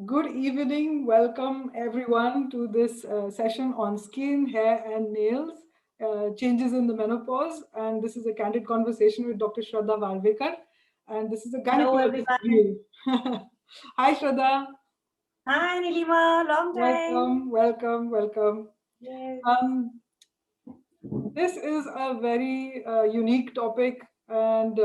Good evening. Welcome everyone to this session on skin, hair, and nails, changes in the menopause. And this is a candid conversation with Dr. Shraddha Walvekar. And this is a Hello, gynecologist everyone. view. Hi, Shraddha. Hi, Nilima. Long time. Welcome, welcome, welcome. Yes. Um, this is a very unique topic. And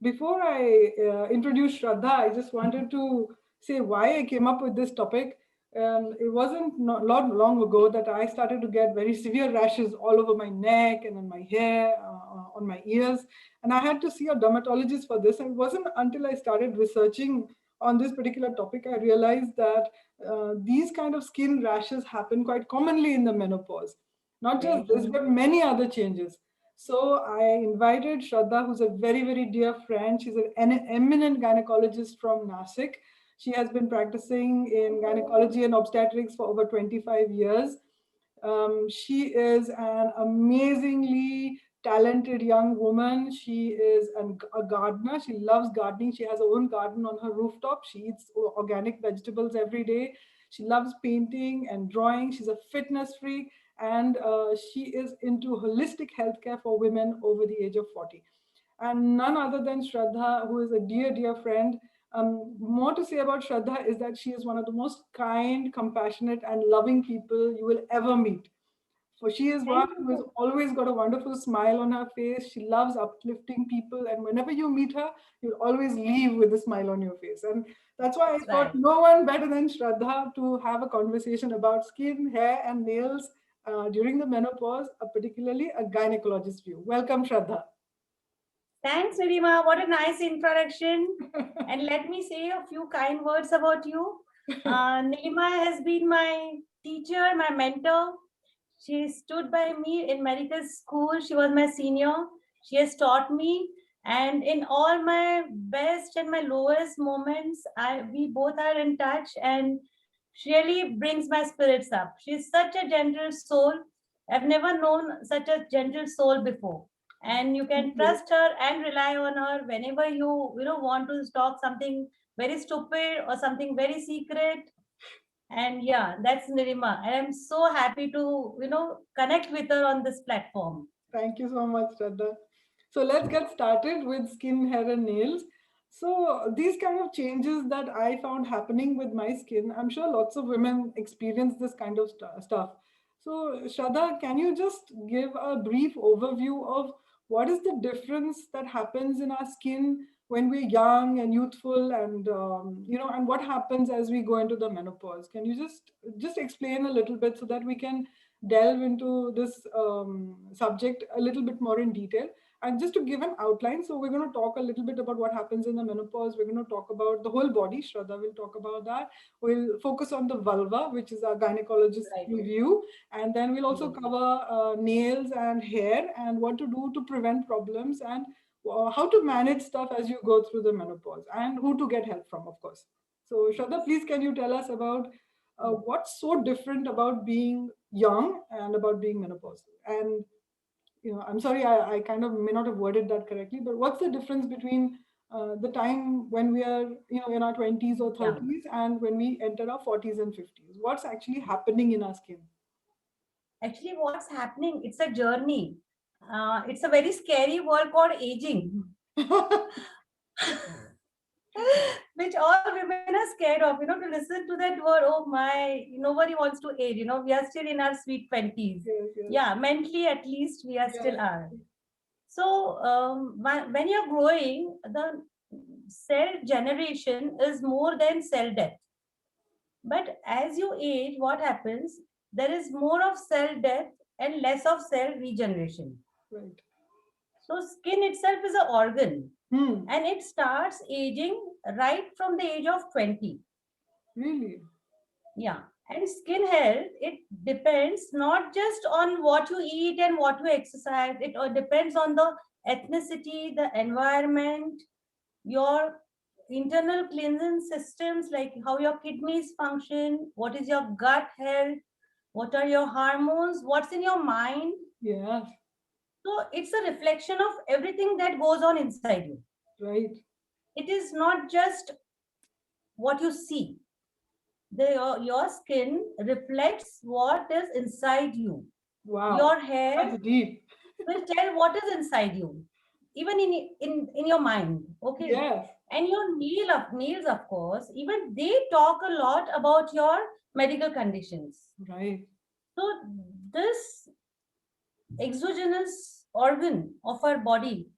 before I introduce Shraddha, I just wanted to say why I came up with this topic. It wasn't not long ago that I started to get very severe rashes all over my neck and on my hair, on my ears. And I had to see a dermatologist for this. And it wasn't until I started researching on this particular topic, I realized that these kind of skin rashes happen quite commonly in the menopause. Not Very just this, true. but many other changes. So I invited Shraddha, who's a very, very dear friend. She's an eminent gynecologist from Nashik. She has been practicing in gynecology and obstetrics for over 25 years. She is an amazingly talented young woman. She is a gardener. She loves gardening. She has her own garden on her rooftop. She eats organic vegetables every day. She loves painting and drawing. She's a fitness freak, and she is into holistic healthcare for women over the age of 40. And none other than Shraddha, who is a dear, dear friend. More to say about Shraddha is that she is one of the most kind, compassionate, and loving people you will ever meet. For she is one Thank who has you. always got a wonderful smile on her face. She loves uplifting people, and whenever you meet her, you'll always leave with a smile on your face. And that's why I That's thought right. no one better than Shraddha to have a conversation about skin, hair, and nails during the menopause, particularly a gynecologist view. Welcome, Shraddha. Thanks, Nilima. What a nice introduction. And let me say a few kind words about you. Nilima has been my teacher, my mentor. She stood by me in medical school. She was my senior. She has taught me. And in all my best and my lowest moments, we both are in touch. And she really brings my spirits up. She's such a gentle soul. I've never known such a gentle soul before. And you Thank can you. trust her and rely on her whenever you want to talk something very stupid or something very secret. And yeah, that's Nirima. And I'm so happy to connect with her on this platform. Thank you so much, Shraddha. So let's get started with skin, hair, and nails. So these kind of changes that I found happening with my skin, I'm sure lots of women experience this kind of stuff. So Shraddha, can you just give a brief overview of what is the difference that happens in our skin when we're young and youthful, and and what happens as we go into the menopause? Can you just explain a little bit so that we can delve into this subject a little bit more in detail? And just to give an outline, so we're going to talk a little bit about what happens in the menopause. We're going to talk about the whole body. Shraddha will talk about that. We'll focus on the vulva, which is our gynecologist Right. review. And then we'll also Yes. cover nails and hair and what to do to prevent problems, and how to manage stuff as you go through the menopause, and who to get help from, of course. So Shraddha, please can you tell us about what's so different about being young and about being menopausal? And I'm sorry, I kind of may not have worded that correctly, but what's the difference between the time when we are, in our 20s or Yeah. 30s and when we enter our 40s and 50s? What's actually happening in our skin? Actually, what's happening? It's a journey. It's a very scary word called aging. Which all women are scared of, to listen to that word. Oh my, nobody wants to age, we are still in our sweet 20s. Yes, yes, Yeah, mentally at least we are yes. still are. So when you're growing, the cell generation is more than cell death. But as you age, what happens? There is more of cell death and less of cell regeneration. Right. So skin itself is an organ Hmm. and it starts aging right from the age of 20. Really? Yeah. And skin health, it depends not just on what you eat and what you exercise. It all depends on the ethnicity, the environment, your internal cleansing systems, like how your kidneys function, what is your gut health, what are your hormones, what's in your mind. Yes. So it's a reflection of everything that goes on inside you. Right. It is not just what you see. your skin reflects what is inside you. Wow, Your hair that's deep. will tell what is inside you, even in your mind. Okay, Yes, and your nails, of course, even they talk a lot about your medical conditions. right. So this exogenous organ of our body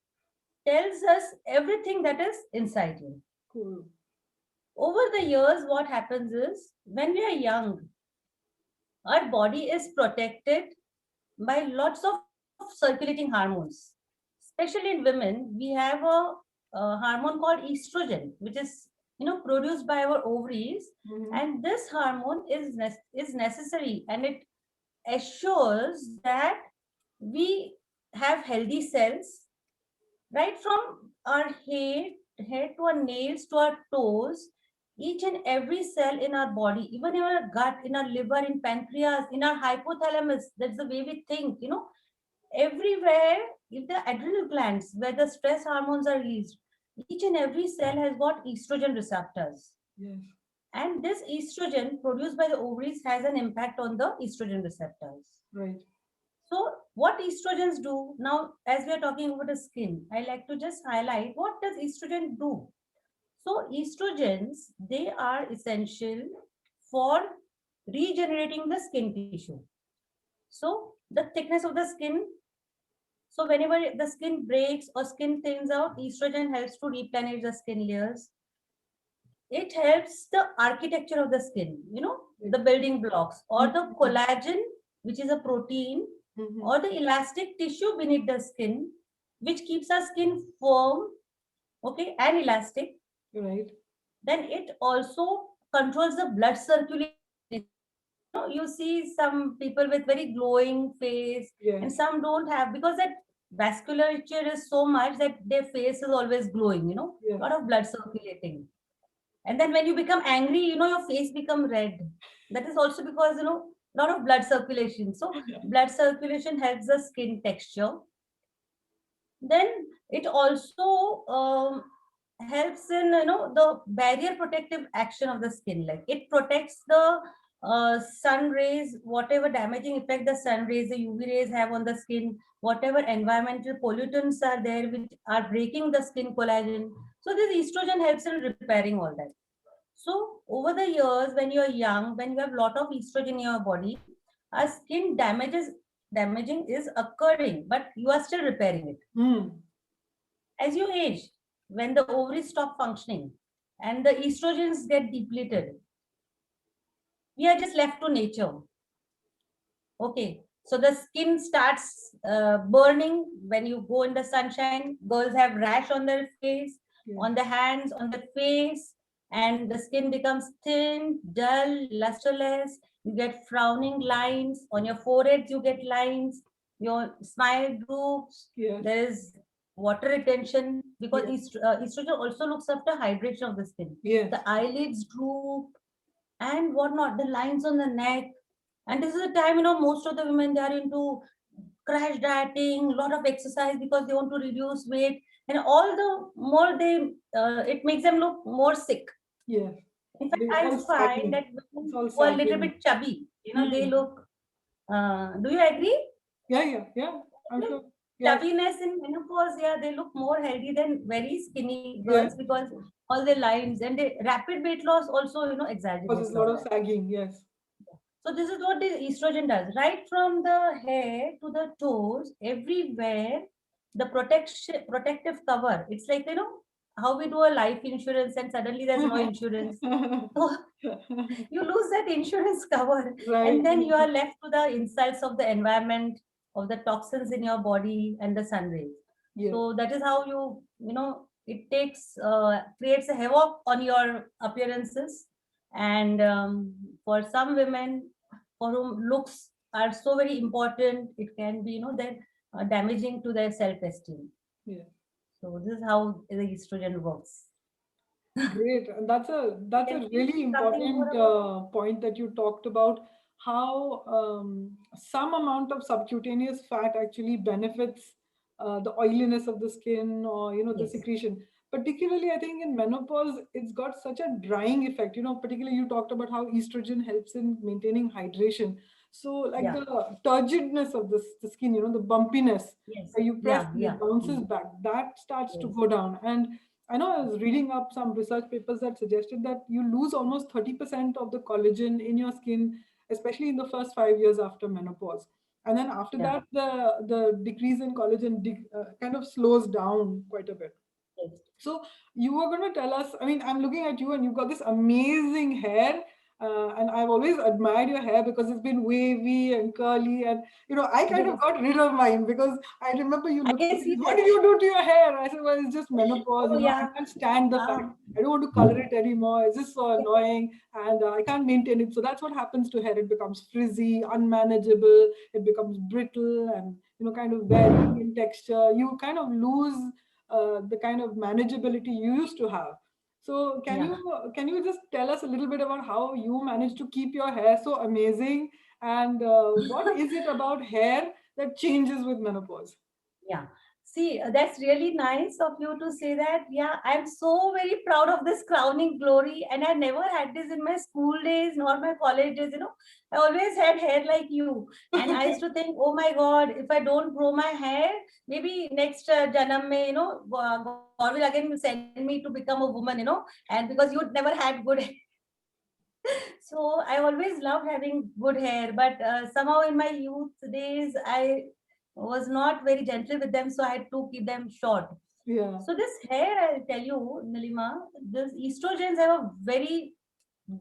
tells us everything that is inside you. Cool. Over the years, what happens is when we are young, our body is protected by lots of circulating hormones. Especially in women, we have a hormone called estrogen, which is produced by our ovaries, Mm-hmm. and this hormone is necessary, and it assures that we have healthy cells right from our head to our nails to our toes. Each and every cell in our body, even in our gut, in our liver, in pancreas, in our hypothalamus, that's the way we think, everywhere, if the adrenal glands where the stress hormones are released, each and every cell has got estrogen receptors. Yes, And this estrogen produced by the ovaries has an impact on the estrogen receptors. right. So, what estrogens do now, as we are talking about the skin, I like to just highlight what does estrogen do. So, estrogens, they are essential for regenerating the skin tissue. So, the thickness of the skin. So, whenever the skin breaks or skin thins out, estrogen helps to replenish the skin layers. It helps the architecture of the skin, the building blocks, or the Mm-hmm. collagen, which is a protein, Mm-hmm. or the elastic tissue beneath the skin, which keeps our skin firm, okay, and elastic. Right. Then it also controls the blood circulation in the skin. You see some people with very glowing face, and Yes, some don't have, because that vasculature is so much that their face is always glowing, yes. lot of blood circulating. And then when you become angry, your face become red. That is also because, lot of blood circulation. So blood circulation helps the skin texture. Then it also helps in, the barrier protective action of the skin. Like it protects the sun rays, whatever damaging effect the sun rays, the UV rays have on the skin, whatever environmental pollutants are there which are breaking the skin collagen. So this estrogen helps in repairing all that. So over the years, when you are young, when you have a lot of estrogen in your body, our skin damaging is occurring, but you are still repairing it. Mm. As you age, when the ovaries stop functioning and the estrogens get depleted, we are just left to nature. Okay. So the skin starts burning when you go in the sunshine. Girls have rash on their face, Yes. on the hands, on the face, and the skin becomes thin, dull, lusterless. You get frowning lines on your foreheads. You get lines. Your smile droops. Yes. There is water retention because Yes. estrogen also looks after hydration of the skin. Yes. The eyelids droop and whatnot. The lines on the neck, and this is the time, most of the women, they are into crash dieting, a lot of exercise because they want to reduce weight. And all the more it makes them look more sick. Yes. In fact, It's I all find sagging. that It's women all who are a little sagging. bit chubby, they Mm. look, do you agree? Yeah, yeah, yeah. I'm Like sure. Yes. chubbiness in menopause, yeah, they look more healthy than very skinny girls Yes. because all their lines and the rapid weight loss also, Because there's exaggerates a lot all of that. sagging. Yes. So this is what the estrogen does. Right from the hair to the toes, everywhere, the protective cover. It's like, how we do a life insurance and suddenly there's no insurance. So you lose that insurance cover, Right. and then you are left to the insults of the environment, of the toxins in your body and the sun rays. Yes. So that is how it creates a havoc on your appearances. And for some women for whom looks are so very important, it can be, that damaging to their self-esteem. Yes. So this is how the estrogen works. Great. And that's Can a you really say something more important about point that you talked about, how some amount of subcutaneous fat actually benefits the oiliness of the skin, or the Yes. secretion. particularly I think in menopause, it's got such a drying effect. Particularly you talked about how estrogen helps in maintaining hydration. So like Yeah. the turgidness of the skin, the bumpiness, Yes. where you press Yeah. and it Yeah. bounces back, that starts to Yes. go down. And I know I was reading up some research papers that suggested that you lose almost 30% of the collagen in your skin, especially in the first 5 years after menopause. And then after Yeah. that, the decrease in collagen kind of slows down quite a bit. Yes. So you were going to tell us, I mean, I'm looking at you and you've got this amazing hair. And I've always admired your hair because it's been wavy and curly. And, I kind of Yes. got rid of mine because I remember you I looking can at me, see what that. did you do to your hair? I said, well, it's just menopause. Oh I yeah. can't stand the fact. Ah. I don't want to color it anymore. It's just so annoying. And I can't maintain it. So that's what happens to hair. It becomes frizzy, unmanageable. It becomes brittle and, kind of varying in texture. You kind of lose the kind of manageability you used to have. So Yeah. can you just tell us a little bit about how you managed to keep your hair so amazing, and what is it about hair that changes with menopause? Yeah. See, that's really nice of you to say that. Yeah, I'm so very proud of this crowning glory, and I never had this in my school days nor my college days. I always had hair like you, and I used to think, oh my God, if I don't grow my hair, maybe next janam mein, God will again send me to become a woman. And because you never had good so I always loved having good hair, but somehow in my youth days, I was not very gentle with them, so I had to keep them short. Yeah. So this hair, I'll tell you, Nilima, this estrogens have a very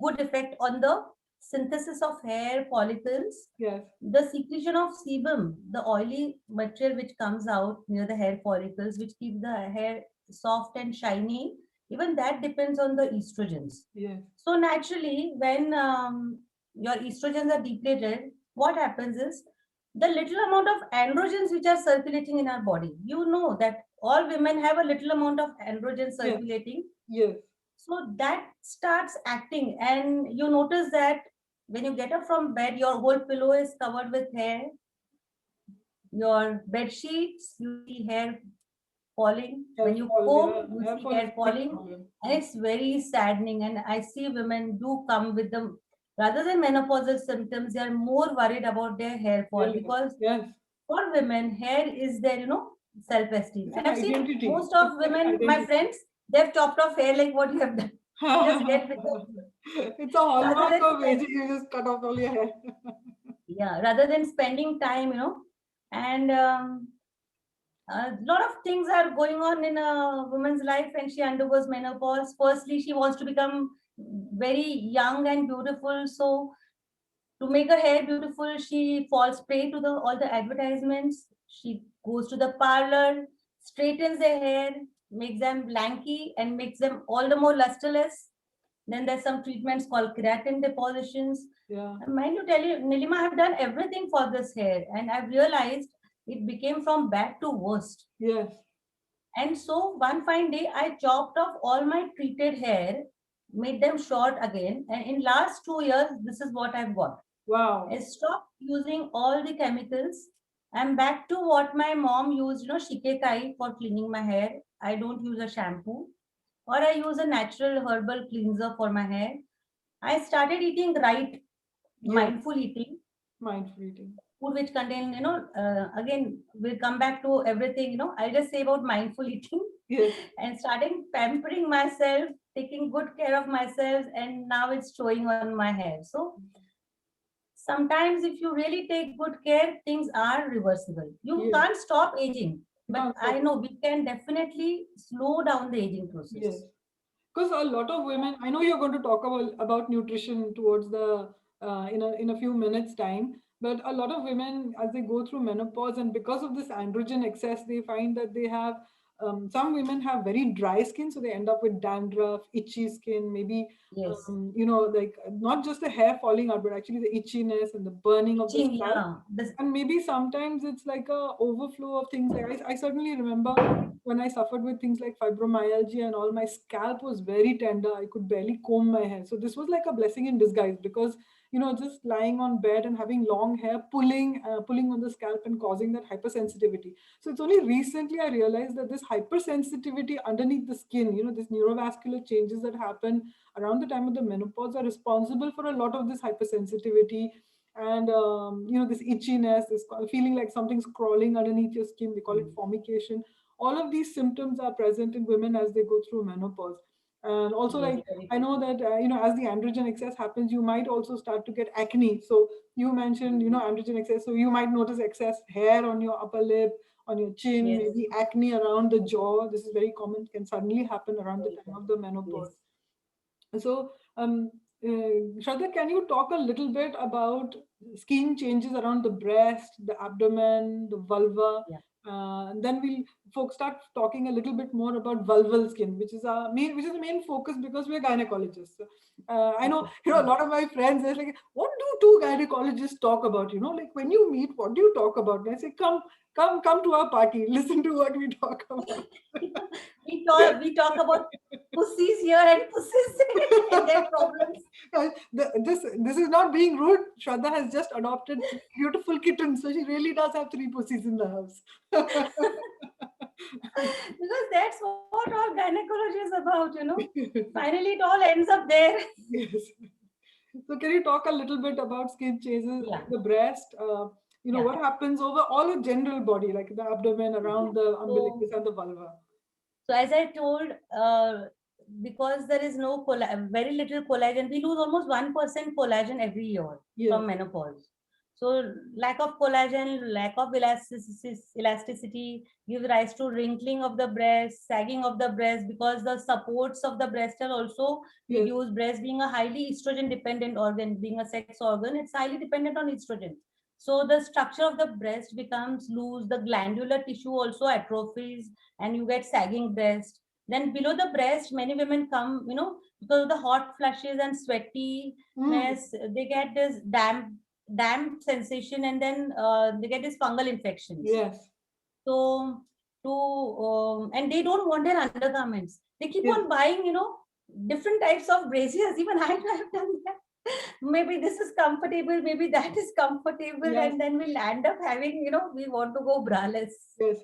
good effect on the synthesis of hair follicles, Yes. the secretion of sebum, the oily material which comes out near the hair follicles, which keeps the hair soft and shiny, even that depends on the estrogens. Yes. So naturally, when your estrogens are depleted, what happens is the little amount of androgens which are circulating in our body. You know that all women have a little amount of androgen Yes. circulating. Yes. So that starts acting, and you notice that when you get up from bed, your whole pillow is covered with hair. Your bed sheets, you see hair falling. When Hair you fall. Yeah. comb, you Hair see fall is hair a big falling. problem. And it's very saddening. And I see women do come with them rather than menopausal symptoms, they are more worried about their hair fall Really. because Yes. for women, hair is their, self-esteem. It's And an I've seen identity. most It's of like an women, my identity. friends, they've chopped off hair like what you have done. Just get rid of it. It's a Rather hallmark than of aging. You just cut off all your hair. yeah, rather than spending time, and a lot of things are going on in a woman's life when she undergoes menopause. Firstly, she wants to become very young and beautiful. So to make her hair beautiful, she falls prey to the all the advertisements. She goes to the parlor, straightens their hair, makes them lanky, and makes them all the more lusterless. Then there's some treatments called keratin depositions. Yeah. And mind you tell you, Nilima, I have done everything for this hair, and I've realized it became from bad to worst. Yes. And so one fine day, I chopped off all my treated hair, made them short again, and in last 2 years, this is what I've got. I Wow. stopped using all the chemicals. I'm back to what my mom used, shikekai for cleaning my hair. I don't use a shampoo, or I use a natural herbal cleanser for my hair. I started eating right, Yes. mindful eating, Mindful eating. food which contain, again, we'll come back to everything, I'll just say about mindful eating Yes. and starting pampering myself, taking good care of myself, and now it's showing on my hair. So sometimes if you really take good care, things are reversible. You Yes. can't stop aging, You but can't I stop. know we can definitely slow down the aging Yes. process. Because a lot of women, I know you're going to talk about nutrition towards the in a few minutes time, but a lot of women as they go through menopause and because of this androgen excess, they find that they have some women have very dry skin, so they end up with dandruff, itchy skin, maybe Yes. like not just the hair falling out, but actually the itchiness and the burning of the Itching, scalp. yeah. This, And maybe sometimes it's like a overflow of things. Like I certainly remember when I suffered with things like fibromyalgia and all, my scalp was very tender. I could barely comb my hair. So this was like a blessing in disguise because just lying on bed and having long hair pulling on the scalp and causing that hypersensitivity. So it's only recently I realized that this hypersensitivity underneath the skin, these neurovascular changes that happen around the time of the menopause are responsible for a lot of this hypersensitivity and this itchiness, this feeling like something's crawling underneath your skin. They call it formication. All of these symptoms are present in women as they go through menopause. And also, Yes, like, very I true. know that as the androgen excess happens, you might also start to get acne. So you mentioned androgen excess, so you might notice excess hair on your upper lip, on your chin, Yes, maybe acne around the jaw. This is very common, can suddenly happen around the very time of common. the Yes. menopause. So, Shraddha, can you talk a little bit about skin changes around the breast, the abdomen, the vulva? Yeah. And then we'll folks start talking a little bit more about vulval skin, which is the main focus because we're gynecologists. I know, Okay. a lot of my friends, they're like, what do two gynecologists talk about? Like when you meet, what do you talk about? And I say, come to our party, listen to what we talk about. We talk about pussies here and pussies there and their problems. This is not being rude. Shraddha has just adopted three beautiful kittens, so she really does have three pussies in the house. Because that's what all gynecology is about. Finally, it all ends up there. Yes. So can you talk a little bit about skin changes Yeah. on the breast? Yeah. What happens over all the general body, like the abdomen, around the So, umbilicus and the vulva? so as I told, because there is no very little collagen, we lose almost 1% collagen every year Yes. from menopause. So lack of collagen, lack of elasticity gives rise to wrinkling of the breast, sagging of the breast, because the supports of the breast are also Yes. reduced. Breast being a highly estrogen dependent organ, being a sex organ, it's highly dependent on estrogen. So the structure of the breast becomes loose, the glandular tissue also atrophies, and you get sagging breast. Then below the breast, many women come, because of the hot flushes and Mm. sweatiness, they get this damp sensation, and then they get these fungal infections. Yes. So and they don't want their undergarments. They keep Yes. on buying, different types of braziers. Even I have done that. Maybe this is comfortable, maybe that is comfortable, Yes. and then we'll end up having, we want to go braless. Yes.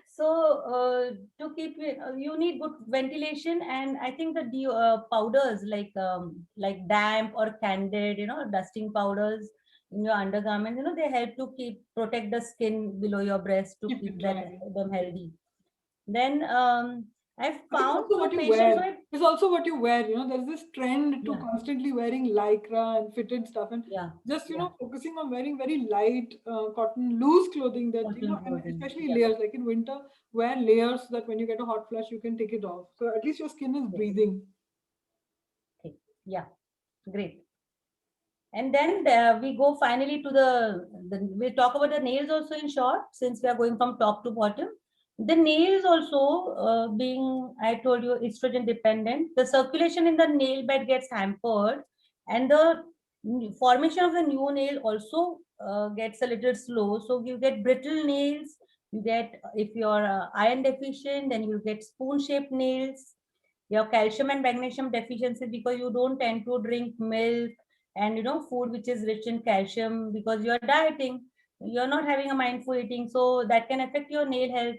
So to keep it, you need good ventilation, and I think the powders like damp or candid, dusting powders in your undergarments, they help to keep protect the skin below your breast to Keep keep it that dry. them healthy. Then I've I think found also few what you patients wear. who have, It's also what you wear. There's this trend to yeah, constantly wearing lycra and fitted stuff, and yeah, just yeah, focusing on wearing very light cotton, loose clothing that cotton and clothing, especially yeah, layers. Like in winter, wear layers so that when you get a hot flush, you can take it off. So at least your skin is yes, breathing. okay, yeah, great. And then we go finally to we talk about the nails also in short, since we are going from top to bottom. The nails also, being, I told you, estrogen dependent, the circulation in the nail bed gets hampered, and the formation of the new nail also gets a little slow. So you get brittle nails, you get, if you're iron deficient, then you get spoon shaped nails. Your calcium and magnesium deficiency, because you don't tend to drink milk and food which is rich in calcium, because you're dieting, you're not having a mindful eating, so that can affect your nail health.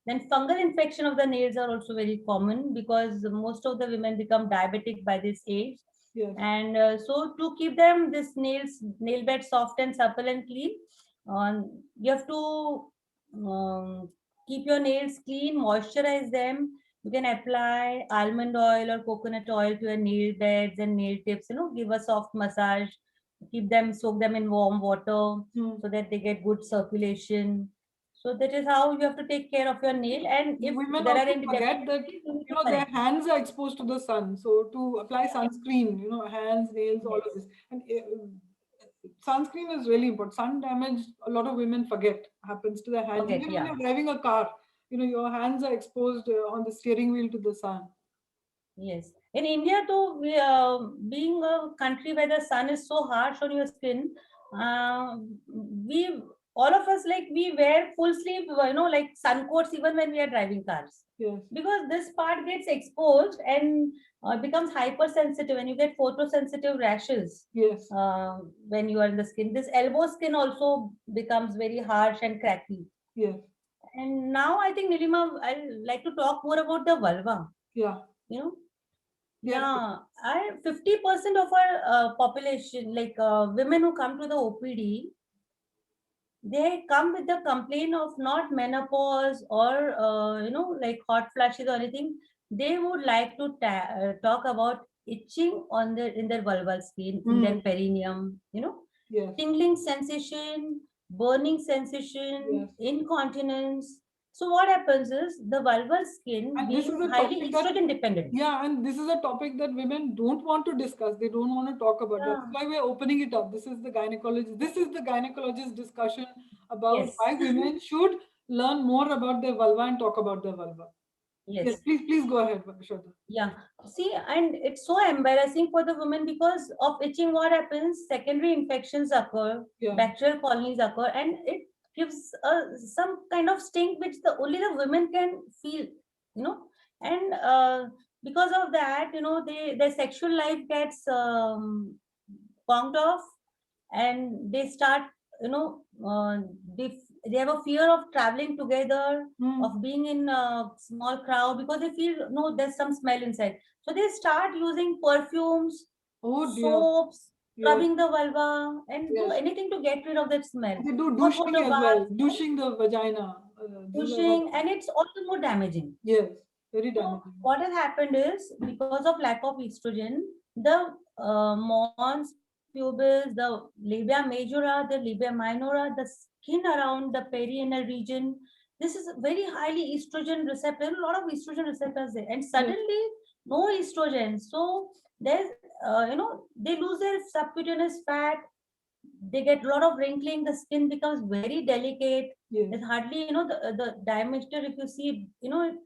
Then fungal infection of the nails are also very common, because most of the women become diabetic by this age. Yes. And so to keep them this nail bed soft and supple and clean, you have to keep your nails clean, moisturize them. You can apply almond oil or coconut oil to your nail beds and nail tips, give a soft massage, soak them in warm water Hmm. so that they get good circulation. So that is how you have to take care of your nail. And if Women there are also any forget that deficiencies, you need to their correct. hands are exposed to the sun, so to apply sunscreen, hands, nails, all of Yes. this, and sunscreen is really important. Sun damage, a lot of women forget, happens to their hands. Forget, Even when yeah. you're driving a car, your hands are exposed on the steering wheel to the sun. Yes. In India, too, being a country where the sun is so harsh on your skin, we all of us, like, we wear full sleeve, like sun coats even when we are driving cars. Yes. Because this part gets exposed and becomes hypersensitive, and you get photosensitive rashes. Yes. When you are in the skin, this elbow skin also becomes very harsh and cracky. Yes. And now I think, Nilima, I'd like to talk more about the vulva. Yeah. You know, Yes. yeah, 50% of our population, like women who come to the OPD, they come with the complaint of not menopause or like hot flashes or anything. They would like to talk about itching on their in their vulval skin, in their perineum, Yes. tingling sensation, burning sensation, Yes. incontinence. So what happens is the vulval skin And this is being a highly topic that, estrogen dependent. yeah, and this is a topic that women don't want to discuss. They don't want to talk about. Yeah. That's why we're opening it up. This is the gynecologist. This is the gynecologist discussion about Yes. why women should learn more about their vulva and talk about their vulva. Yes. Yes, please go ahead, Shraddha. Yeah. See, and it's so embarrassing for the women because of itching. What happens? Secondary infections occur, Yeah. bacterial colonies occur, and it gives some kind of stink which the only the women can feel, and because of that, their sexual life gets bonked off, and they start, you know, uh, they have a fear of traveling together, of being in a small crowd because they feel no, there's some smell inside. So they start using perfumes, Oh dear. soaps, Yes. scrubbing the vulva, and do Yes. anything to get rid of that smell. They do Hot water douching as well. baths, Douching the vagina. This is another. pushing, and it's also more damaging. Yes. Very So damaging. what has happened is because of lack of estrogen, the mons pubis, the labia majora, the labia minora, the skin around the perianal region, this is very highly estrogen receptor. A lot of estrogen receptors there, and suddenly no estrogen. So there's they lose their subcutaneous fat. They get a lot of wrinkling. The skin becomes very delicate. Yes. It's hardly, the diameter, if you see, it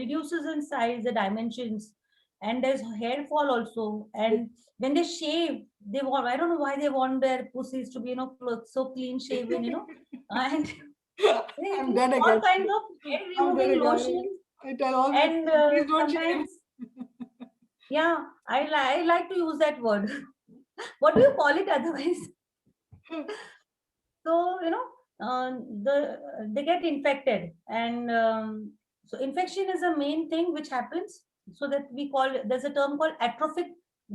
reduces in size, the dimensions, and there's hair fall also. And when they shave, they want, I don't know why they want their pussies to be, so clean shaven, and they I'm use dead all again. kinds of hair I'm dead removing again. lotions. I tell all my And friends, please don't shave. sometimes, yeah, I like to use that word. What do you call it otherwise? So they get infected, and so infection is a main thing which happens. So that we call, there's a term called atrophic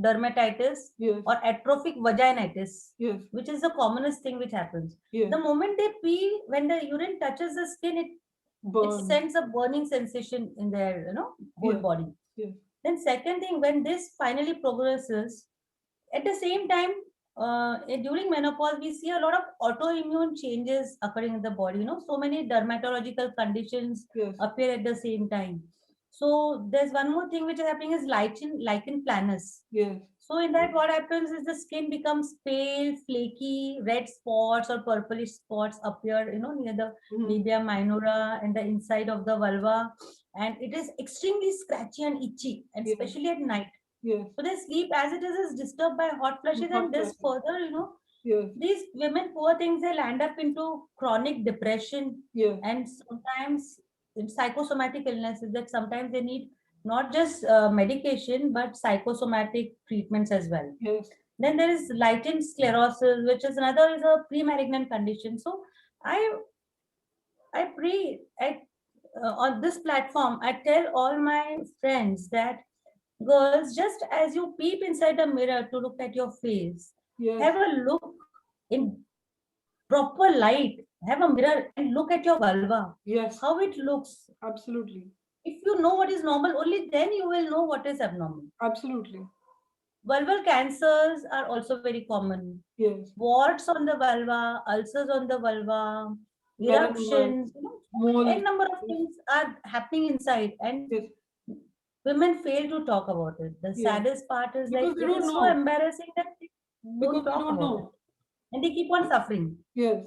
dermatitis, Yes. or atrophic vaginitis, Yes. which is the commonest thing which happens. Yes. The moment they pee, when the urine touches the skin, it Burn. sends a burning sensation in their whole Yes. body. Yes. Then second thing, when this finally progresses, at the same time, during menopause, we see a lot of autoimmune changes occurring in the body. So many dermatological conditions Yes. appear at the same time. So there's one more thing which is happening is lichen planus. Yes. So in that, what happens is the skin becomes pale, flaky, red spots or purplish spots appear, near the labia minora and the inside of the vulva, and it is extremely scratchy and itchy, and Yes. especially at night. Yes. So their sleep, as it is disturbed by hot flushes, Hot and this flushes. further, Yes. these women, poor things, they land up into chronic depression, Yes. and sometimes in psychosomatic illnesses, that sometimes they need not just medication but psychosomatic treatments as well. Yes. Then there is lichen sclerosis, which is another, is a pre-malignant condition. So I pray on this platform, I tell all my friends that, girls, just as you peep inside the mirror to look at your face, Yes. have a look in proper light. Have a mirror and look at your vulva. Yes. How it looks. Absolutely. If you know what is normal, only then you will know what is abnormal. Absolutely. Vulval cancers are also very common. Yes. Warts on the vulva, ulcers on the vulva, Melanoma, eruptions, mold. n number of things are happening inside, and Yes. women fail to talk about it. The Yes. saddest part is, Because like, they it don't is so know. embarrassing that they Because don't they talk don't about it, know. and they keep on suffering. Yes.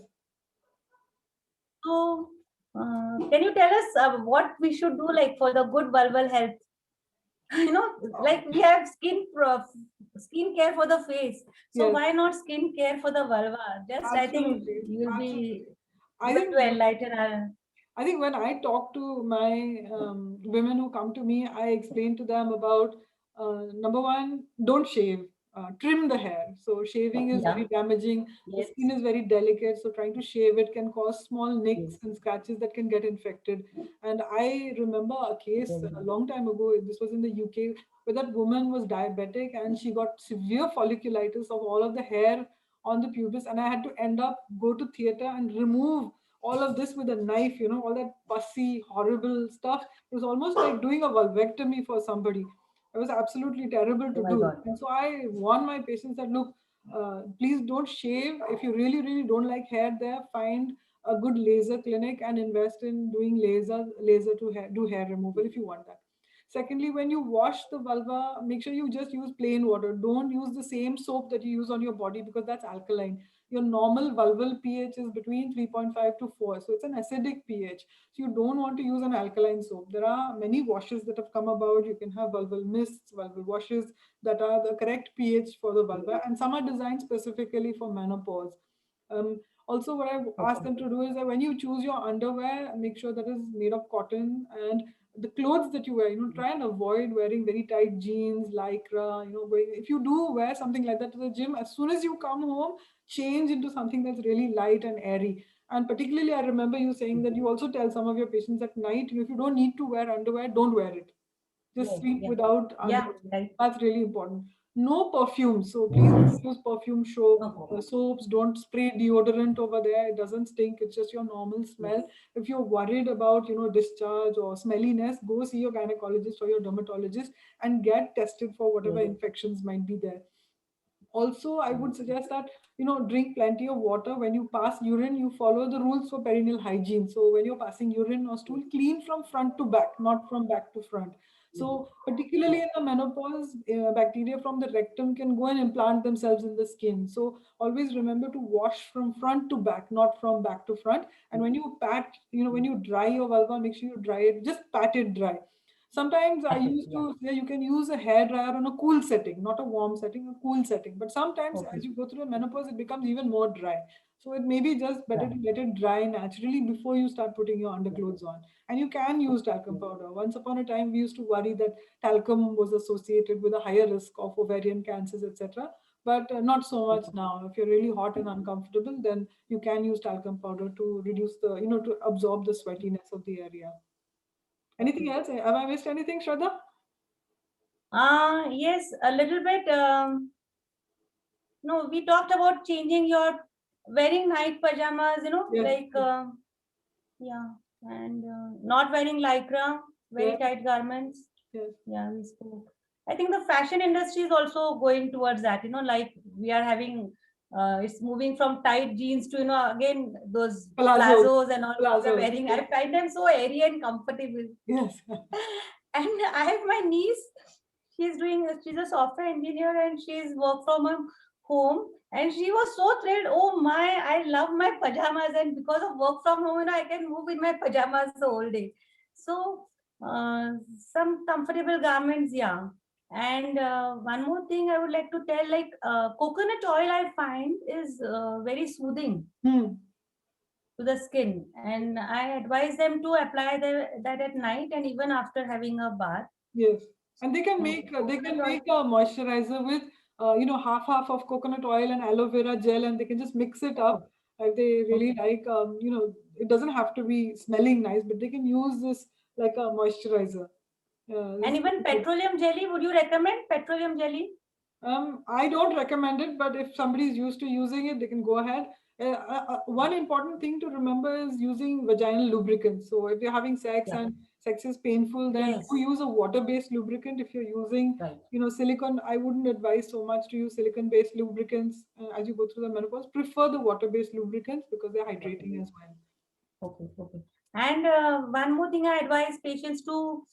So, can you tell us what we should do, like, for the good vulval health? Like, we have skin care for the face. So Yes. why not skin care for the vulva? Just, I think Absolutely. you'll be Absolutely. I But think to enlighten our, I think when I talk to my women who come to me, I explain to them about number one, don't shave, trim the hair. So shaving is yeah, very damaging. The skin yes, is very delicate. So trying to shave it can cause small nicks yes, and scratches that can get infected. And I remember a case very a much. long time ago. This was in the UK, where that woman was diabetic and she got severe folliculitis of all of the hair on the pubis, and I had to end up go to theater and remove all of this with a knife, all that pussy, horrible stuff. It was almost like doing a vulvectomy for somebody. It was absolutely terrible Oh to my do. God. And so I warn my patients that, look, please don't shave. If you really, really don't like hair there, find a good laser clinic and invest in doing laser to do hair removal if you want that. Secondly, when you wash the vulva, make sure you just use plain water. Don't use the same soap that you use on your body because that's alkaline. Your normal vulval pH is between 3.5 to 4. So it's an acidic pH. So you don't want to use an alkaline soap. There are many washes that have come about. You can have vulval mists, vulval washes that are the correct pH for the vulva. And some are designed specifically for menopause. Also, what I ask Okay. them to do is that when you choose your underwear, make sure that is made of cotton, and the clothes that you wear, try and avoid wearing very tight jeans, lycra, if you do wear something like that to the gym, as soon as you come home, change into something that's really light and airy. And particularly, I remember you saying that you also tell some of your patients at night, if you don't need to wear underwear, don't wear it. Just Yeah, sleep yeah, without yeah, underwear. right. That's really important. No perfume. So please don't use perfume No. soaps. Don't spray deodorant over there. It doesn't stink. It's just your normal smell. Yes. If you're worried about, discharge or smelliness, go see your gynecologist or your dermatologist and get tested for whatever Yes. infections might be there. Also, I would Yes. suggest that drink plenty of water. When you pass urine, you follow the rules for perineal hygiene. So when you're passing urine or stool, clean from front to back, not from back to front. So particularly in the menopause, bacteria from the rectum can go and implant themselves in the skin. So always remember to wash from front to back, not from back to front. And when you pat, when you dry your vulva, make sure you dry it, just pat it dry. Sometimes I Packet, used yeah. to say you can use a hair dryer on a cool setting, not a warm setting, a cool setting. But sometimes Okay. as you go through the menopause, it becomes even more dry. So it may be just better Right. to let it dry naturally before you start putting your Yeah. underclothes on. And you can use Yeah. talcum powder. Once upon a time, we used to worry that talcum was associated with a higher risk of ovarian cancers, etc. But not so much Okay. now. If you're really hot and uncomfortable, then you can use talcum powder to reduce to absorb the sweatiness of the area. Anything Okay. else? Have I missed anything, Shraddha? Yes, a little bit. No, we talked about changing your wearing night pajamas, Yes, like, yeah, and not wearing lycra, very yes, tight garments. yes, Yeah, we spoke. I think the fashion industry is also going towards that, like we are having, it's moving from tight jeans to, again, those Palazzos, plazos and all we are palazzos. wearing. Yes, I find them so airy and comfortable. yes, And I have my niece. She's a software engineer and she's work from her home. And she was so thrilled. Oh my, I love my pajamas. And because of work from home, I can move in my pajamas the whole day. So, some comfortable garments, yeah. And one more thing I would like to tell, like coconut oil, I find is very soothing hmm, to the skin. And I advise them to apply that at night and even after having a bath. yes. And they can So make coconut oil. a moisturizer with half of coconut oil and aloe vera gel, and they can just mix it up Oh, if they really okay. like. It doesn't have to be smelling nice, but they can use this like a moisturizer. And This is even very good. petroleum jelly, would you recommend petroleum jelly? I don't recommend it, but if somebody is used to using it, they can go ahead. One important thing to remember is using vaginal lubricants. So if you're having sex Yeah. and sex is painful, then do Yes. use a water-based lubricant. If you're using, Right. silicone, I wouldn't advise so much to use silicone-based lubricants as you go through the menopause. Prefer the water-based lubricants because they're hydrating as well. Okay. Okay. And one more thing, I advise patients to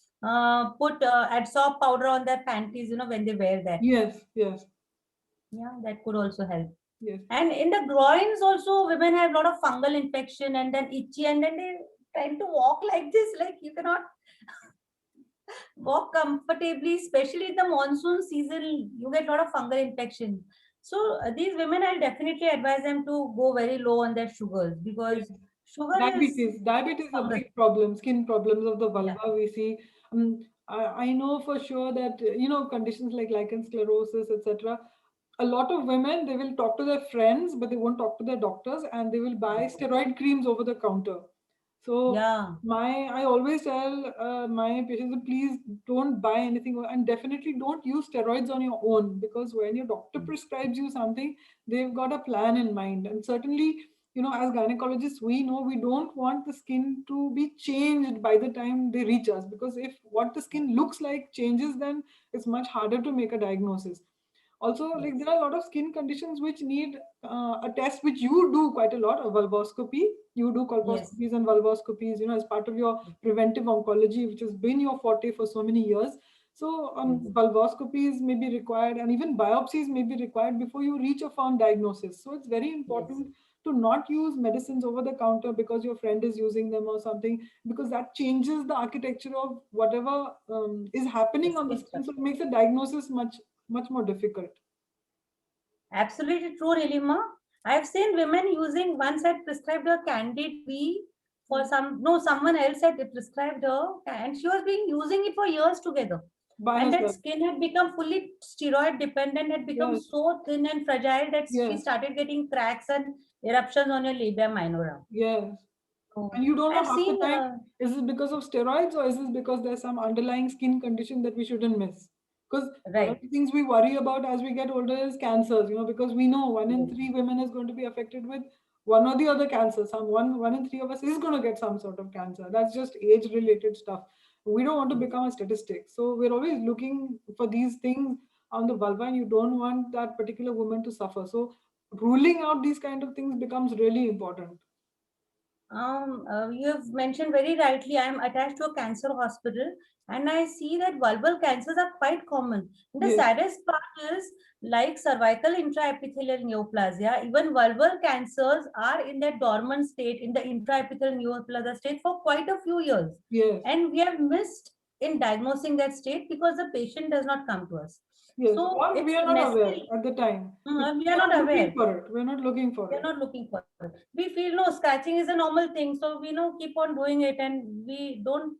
put adsorb powder on their panties, when they wear that. Yes, yes, Yeah, that could also help. yes. And in the groins also, women have a lot of fungal infection and then itchy, and then they tend to walk like this, like you cannot walk comfortably, especially in the monsoon season. You get a lot of fungal infection. So these women, I definitely advise them to go very low on their sugars, because Yes. Sugar is Diabetes is a common. big problem. Skin problems of the Yeah. vulva we see. I know for sure that conditions like lichen sclerosis, etc. A lot of women, they will talk to their friends, but they won't talk to their doctors, and they will buy steroid creams over the counter. So Yeah. I always tell my patients, please don't buy anything, and definitely don't use steroids on your own, because when your doctor prescribes you something, they've got a plan in mind. And certainly, as gynecologists, we know we don't want the skin to be changed by the time they reach us, because if what the skin looks like changes, then it's much harder to make a diagnosis. Also, like, there Yes. are a lot of skin conditions which need a test which you do quite a lot, a vulvoscopy. You do Yes. colposcopies and vulvoscopies, as part of your preventive oncology, which has been your forte for so many years. So, Yes. vulvoscopies may be required, and even biopsies may be required before you reach a firm diagnosis. So, it's very Yes. important to not use medicines over the counter because your friend is using them or something, because that changes the architecture of whatever is The happening on the skin skin. So, it structure. makes the diagnosis much more difficult. Absolutely true, Nilima. I've seen women using, once had prescribed her Candid B for someone else had prescribed her, and she was being using it for years together. By And that herself. skin had become fully steroid dependent, had become Yes, so thin and fragile that she yes, started getting cracks and eruptions on your labia minora. yes. So And you don't know I've half the seen, time, is it because of steroids or is this because there's some underlying skin condition that we shouldn't miss? Because one of right. the things we worry about as we get older is cancers, because we know one in Yes. three women is going to be affected with one or the other cancer. One in three of us is going to get some sort of cancer. That's just age related stuff. We don't want to Yes. become a statistic. So we're always looking for these things on the vulva, and you don't want that particular woman to suffer. So ruling out these kind of things becomes really important. You have mentioned very rightly, I am attached to a cancer hospital and I see that vulval cancers are quite common. The Yes, saddest part is, like cervical intraepithelial neoplasia, even vulval cancers are in that dormant state, in the intraepithelial neoplasia state for quite a few years. yes. And we have missed in diagnosing that state because the patient does not come to us. Yes, So or we it's are not aware necessary. at the time. We are We're not not looking aware. for it. We're not looking for We are it. not looking for it. We feel no, scratching is a normal thing, so we know keep on doing it, and we don't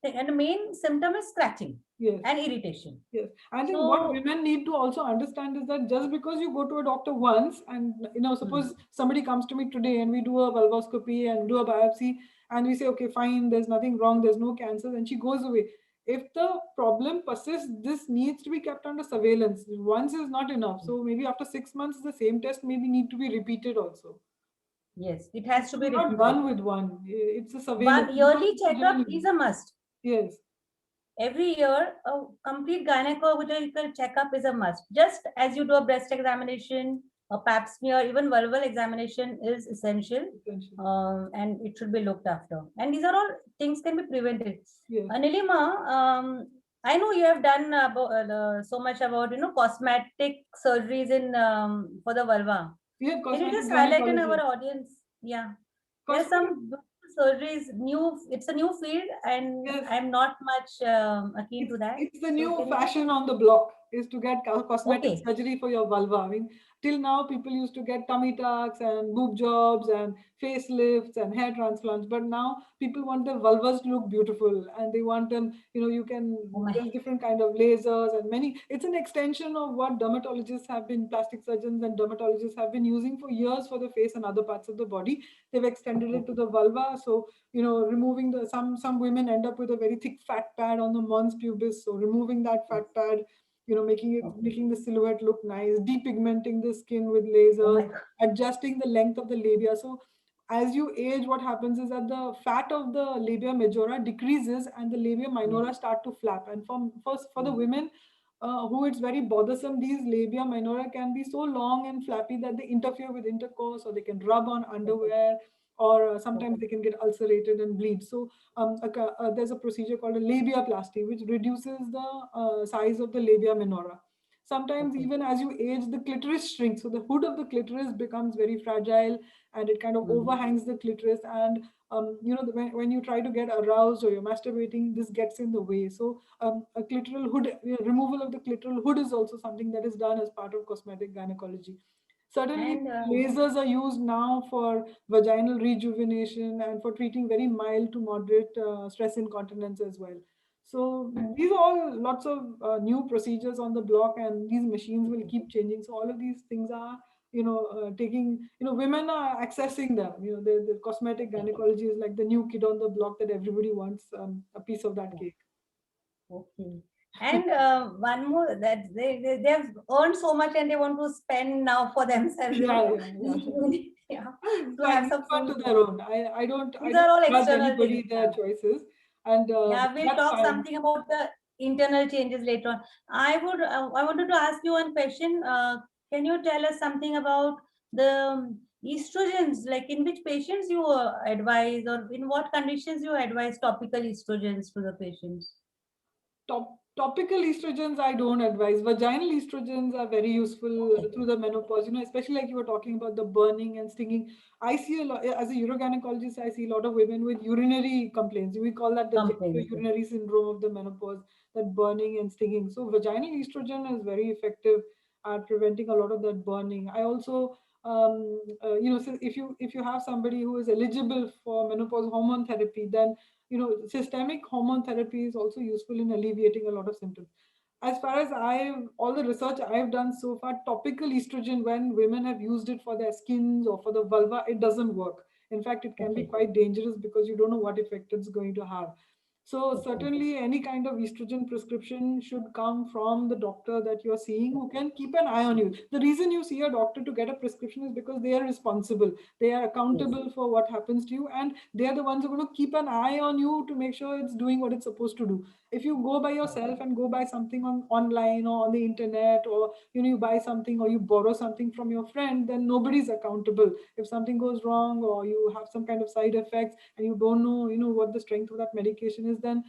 think. And the main symptom is scratching Yes, and irritation. yes. I think what So, women need to also understand is that just because you go to a doctor once, and hmm, suppose somebody comes to me today and we do a vulvoscopy and do a biopsy, and we say, okay, fine, there's nothing wrong, there's no cancer, and she goes away. If the problem persists, this needs to be kept under surveillance. Once is not enough. So maybe after 6 months, the same test maybe need to be repeated also. yes, it It's has to be not repeated. done with one. It's a surveillance. One Because yearly it's a checkup journey. is a must. Yes, Every year, a complete gynecological checkup is a must. Just as you do a breast examination, a pap smear, even vulval examination is essential, essentially. and it should be looked after. And these are all things can be prevented. Yes. Nilima, I know you have done so much about cosmetic surgeries in for the vulva. Yeah, Can you cosmetic just highlight in our gynecology. audience? Yeah, there's Cosmetic, some surgeries new. It's a new field, and yes. I'm not much akin It's to that. it's the So new can you just fashion on the block is to get cosmetic okay? surgery for your vulva. I mean, till now people used to get tummy tucks and boob jobs and facelifts and hair transplants, but now people want their vulvas to look beautiful, and they want them. You can Oh my, there's different kind of lasers and many. It's an extension of what dermatologists have been, plastic surgeons and dermatologists have been using for years for the face and other parts of the body. They've extended it to the vulva. So removing the some women end up with a very thick fat pad on the mons pubis, so removing that yes, fat pad, okay. making the silhouette look nice, depigmenting the skin with Oh my lasers, God. adjusting the length of the labia. So as you age, what happens is that the fat of the labia majora decreases and the labia Yes, minora start to flap. And for the yes, women who it's very bothersome, these labia minora can be so long and flappy that they interfere with intercourse, or they can rub on okay, underwear, or okay. sometimes they can get ulcerated and bleed. So there's a procedure called a labiaplasty, which reduces the size of the labia minora. Sometimes Okay. even as you age, the clitoris shrinks, so the hood of the clitoris becomes very fragile, and it kind of Mhm. overhangs the clitoris. And when you try to get aroused or you're masturbating, this gets in the way. So a clitoral hood, removal of the clitoral hood is also something that is done as part of cosmetic gynecology. Certainly, And lasers are used now for vaginal rejuvenation and for treating very mild to moderate stress incontinence as well. So these are all lots of new procedures on the block, and these machines will keep changing. So all of these things are, taking, women are accessing them. The cosmetic gynecology is like the new kid on the block that everybody wants a piece of that cake. okay. And one more, that they have earned so much and they want to spend now for themselves, Yeah, yeah, yeah. yeah, to have Fine, some each one food. to their own. I These are don't all judge external anybody things. their Yeah. choices, and Yeah, we'll that's talk fine. something about the internal changes later on. I wanted to ask you one question. Can you tell us something about the estrogens, like in which patients you advise, or in what conditions you advise topical estrogens to the patients? Topical estrogens I don't advise. Vaginal estrogens are very useful through the menopause, especially like you were talking about the burning and stinging. I see a lot, as a urogynecologist, I see a lot of women with urinary complaints. We call that the Complaints. genitourinary syndrome of the menopause, that burning and stinging. So vaginal estrogen is very effective at preventing a lot of that burning. I also, so if you have somebody who is eligible for menopause hormone therapy, then systemic hormone therapy is also useful in alleviating a lot of symptoms. As far as all the research I've done so far, topical estrogen, when women have used it for their skins or for the vulva, it doesn't work. In fact, it can be Okay. quite dangerous because you don't know what effect it's going to have. So Okay. certainly any kind of estrogen prescription should come from the doctor that you're seeing, who can keep an eye on you. The reason you see a doctor to get a prescription is because they are responsible. They are Yes. accountable for what happens to you, and they are the ones who are going to keep an eye on you to make sure it's doing what it's supposed to do. If you go by yourself and go buy something online or on the internet, or you buy something or you borrow something from your friend, then nobody's accountable. If something goes wrong or you have some kind of side effects and you don't know what the strength of that medication is, then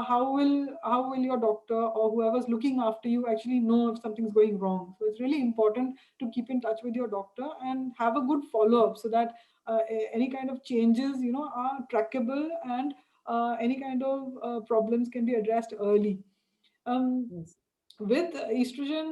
how will your doctor or whoever's looking after you actually know if something's going wrong? So it's really important to keep in touch with your doctor and have a good follow-up, so that any kind of changes are trackable, and any kind of problems can be addressed early. um, Yes. with estrogen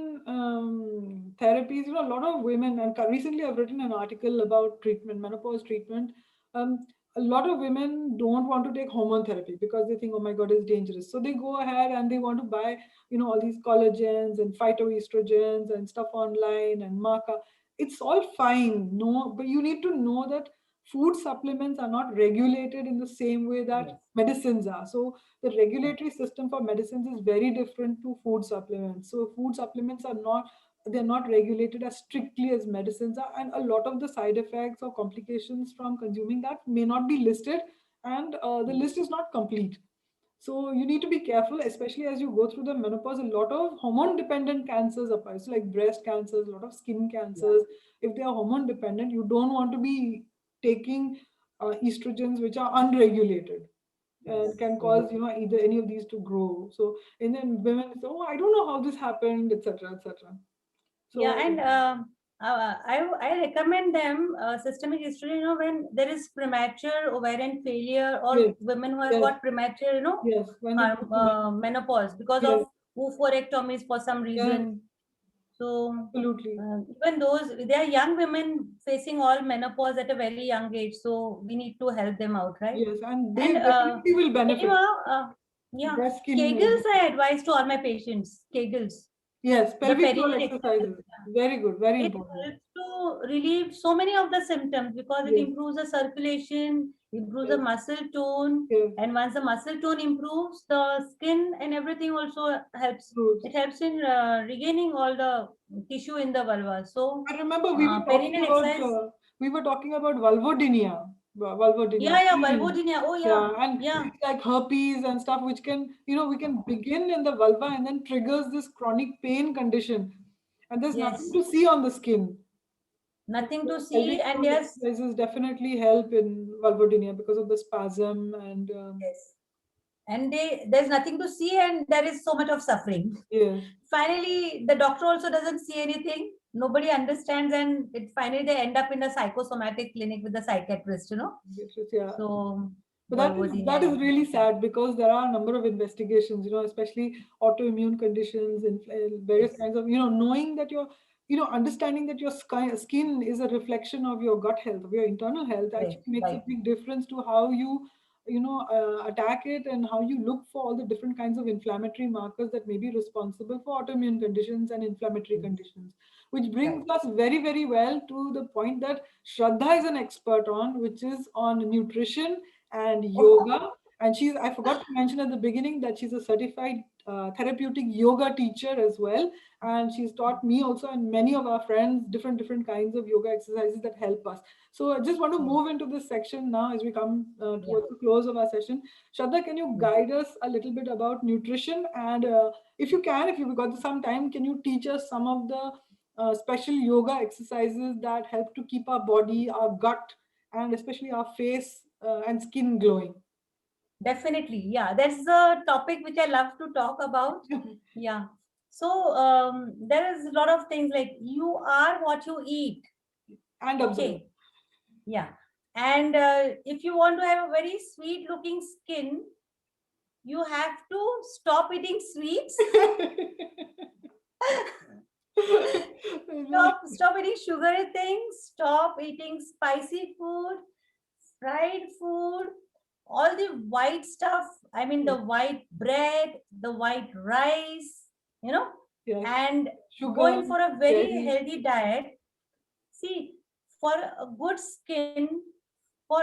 therapies, a lot of women, and recently I've written an article about treatment, menopause treatment. Um, a lot of women don't want to take hormone therapy because they think, oh my God, it's dangerous. So they go ahead and they want to buy, all these collagens and phytoestrogens and stuff online and maca. It's all fine, no, but you need to know that food supplements are not regulated in the same way that Yes. medicines are. So the regulatory system for medicines is very different to food supplements. So food supplements are not, they're not regulated as strictly as medicines are, and a lot of the side effects or complications from consuming that may not be listed, and the list is not complete. So you need to be careful, especially as you go through the menopause. A lot of hormone dependent cancers apply, so like breast cancers, a lot of skin Yeah. cancers. If they are hormone dependent, you don't want to be taking estrogens which are unregulated and Yes. can Very. cause either any of these to grow. So and then women say, oh, I don't know how this happened, etc., etc. Yeah, So and I recommend them systemic estrogen, when there is premature ovarian failure, or yes, women who have yes, got premature, yes, when they go through menopause because of yes, oophorectomies for some yes, reason. So absolutely. even those, they are young women facing all menopause at a very young age. So we need to help them out, right? Yes, and they And definitely will benefit. Nilima, yeah, Breast skin Kegels I advise to all my patients. Kegels, yes, the pelvic floor perineal exercise. exercises. Very good, very It important. helps to relieve so many of the symptoms because it Yes, improves the circulation, improves the yes, muscle tone, yes. and once the muscle tone improves, the skin and everything also helps. Good. It helps in regaining all the tissue in the vulva. So, I remember we were talking perineal about exercise. vulvodynia, vulvodynia, Yeah, yeah, pain. vulvodynia. Oh, yeah, Yeah, and yeah, it's like herpes and stuff, which can, we can begin in the vulva and then triggers this chronic pain condition. And there's nothing yes. to see on the skin. Nothing to So see, pelvic and floor yes, exercises definitely help in vulvodynia because of the spasm and yes. And there's nothing to see, and there is so much of suffering. yes, Finally, the doctor also doesn't see anything. Nobody understands, and finally they end up in a psychosomatic clinic with the psychiatrist. yeah. So, But that is vulvodynia. really sad because there are a number of investigations, especially autoimmune conditions and various Yes. kinds of, knowing that your understanding that your skin is a reflection of your gut health, of your internal health, Right, actually makes a right. big difference to how you attack it, and how you look for all the different kinds of inflammatory markers that may be responsible for autoimmune conditions and inflammatory Yes, conditions. Which right. brings us very, very well to the point that Shraddha is an expert on, which is on nutrition and yoga. And I forgot to mention at the beginning that she's a certified therapeutic yoga teacher as well. And she's taught me also and many of our friends different kinds of yoga exercises that help us. So I just want to Yes, move into this section now as we come yeah, towards the close of our session. Shraddha, can you yeah. guide us a little bit about nutrition? And if you can, if you've got some time, can you teach us some of the special yoga exercises that help to keep our body, our gut, and especially our face and skin glowing? Definitely. Yeah, that's the topic which I love to talk about. Yeah. So there is a lot of things like you are what you eat. And observe. Okay. Yeah. And if you want to have a very sweet looking skin, you have to stop eating sweets. Stop eating sugary things. Stop eating spicy food, fried food, all the white stuff. I mean, the white bread, the white rice, you know, Yes. and Sugar, going for a very dairy. healthy diet. See, for a good skin, for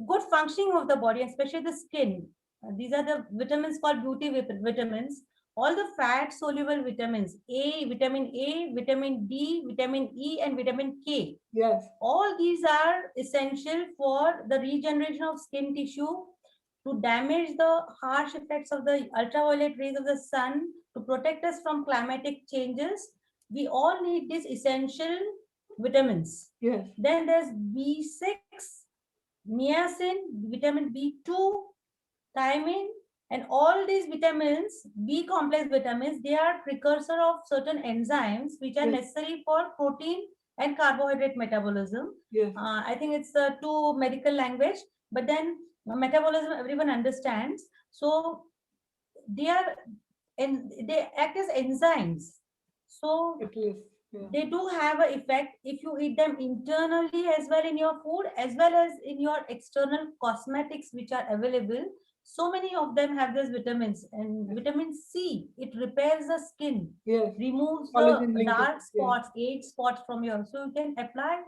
good functioning of the body, especially the skin, these are the vitamins called beauty vitamins. All the fat soluble vitamins, A, vitamin D, vitamin E, and vitamin K. Yes. All these are essential for the regeneration of skin tissue, to damage the harsh effects of the ultraviolet rays of the sun, to protect us from climatic changes. We all need these essential vitamins. Yes. Then there's B6, niacin, vitamin B2, thiamine, and all these vitamins, B complex vitamins, they are precursor of certain enzymes which are Yes. necessary for protein and carbohydrate metabolism. Yes. I think it's too medical language, but then metabolism everyone understands. So they are, and they act as enzymes. So At least. Yeah. they do have an effect if you eat them internally as well in your food, as well as in your external cosmetics which are available. So many of them have these vitamins. And Yes. vitamin C, it repairs the skin, Yes. removes the Collagen linkage. dark Yes. spots, age spots from your, so you can apply